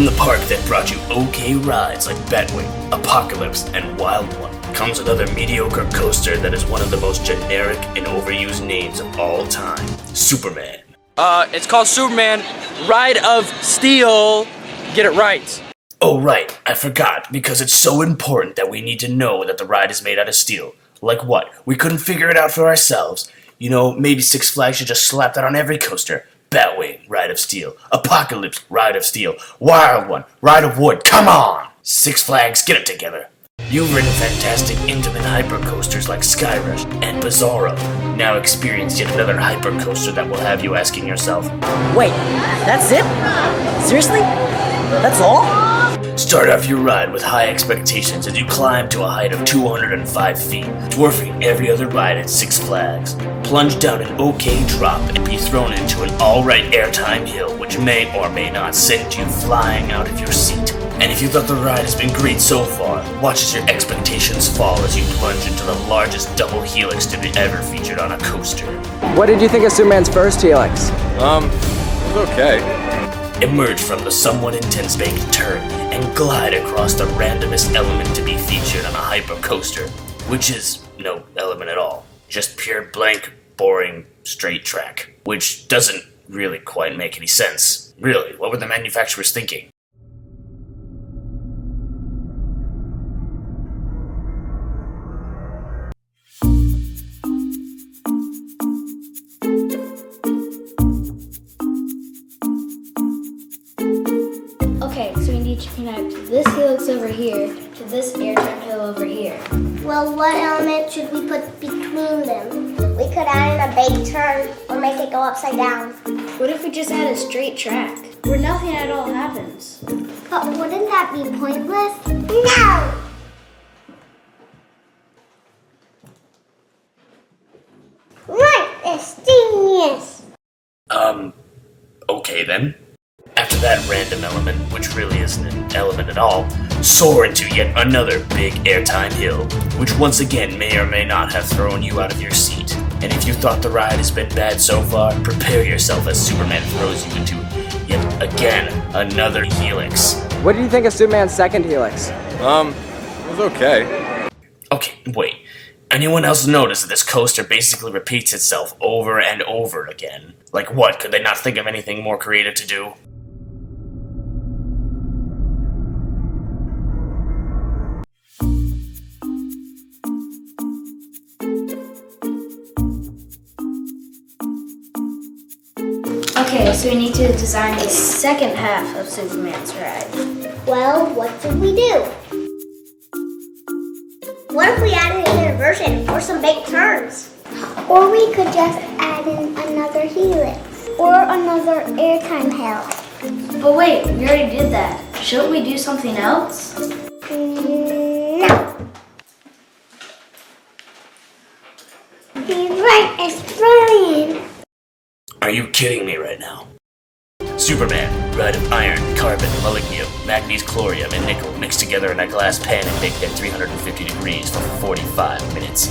From the park that brought you okay rides like Batwing, Apocalypse, and Wild One, comes another mediocre coaster that is one of the most generic and overused names of all time, Superman. It's called Superman Ride of Steel. Get it right. Oh right, I forgot, because it's so important that we need to know that the ride is made out of steel. Like what? We couldn't figure it out for ourselves. You know, maybe Six Flags should just slap that on every coaster. Batwing, Ride of Steel. Apocalypse, Ride of Steel. Wild One, Ride of Wood. Come on! Six Flags, get it together. You've ridden fantastic intimate hypercoasters like Skyrush and Bizarro. Now experience yet another hypercoaster that will have you asking yourself, wait, that's it? Seriously? That's all? Start off your ride with high expectations as you climb to a height of 205 feet, dwarfing every other ride at Six Flags. Plunge down an okay drop and be thrown into an alright airtime hill, which may or may not send you flying out of your seat. And if you thought the ride has been great so far, watch as your expectations fall as you plunge into the largest double helix to be ever featured on a coaster. What did you think of Superman's first helix? It was okay. Emerge from the somewhat intense baked turn and glide across the randomest element to be featured on a hypercoaster, which is no element at all. Just pure blank, boring, straight track, which doesn't really quite make any sense. Really, what were the manufacturers thinking? Okay, so we need to connect this helix over here to this airtime hill over here. Well, what element should we put between them? We could add in a baked turn or make it go upside down. What if we just add a straight track where nothing at all happens? But wouldn't that be pointless? No! Right, it's genius! Okay then. After that random element, which really isn't an element at all, soar into yet another big airtime hill, which once again may or may not have thrown you out of your seat. And if you thought the ride has been bad so far, prepare yourself as Superman throws you into, yet again, another helix. What did you think of Superman's second helix? It was okay. Okay, wait. Anyone else notice that this coaster basically repeats itself over and over again? Like what, could they not think of anything more creative to do? Okay, so we need to design the second half of Superman's ride. Well, what should we do? What if we added an inversion or some baked turns? Or we could just add in another helix or another airtime hill. But wait, we already did that. Shouldn't we do something else? No. He's right, it's brilliant. Are you kidding me right now? Superman, ride of iron, carbon, molybdenum, manganese, chlorium, and nickel mixed together in a glass pan and baked at 350 degrees for 45 minutes.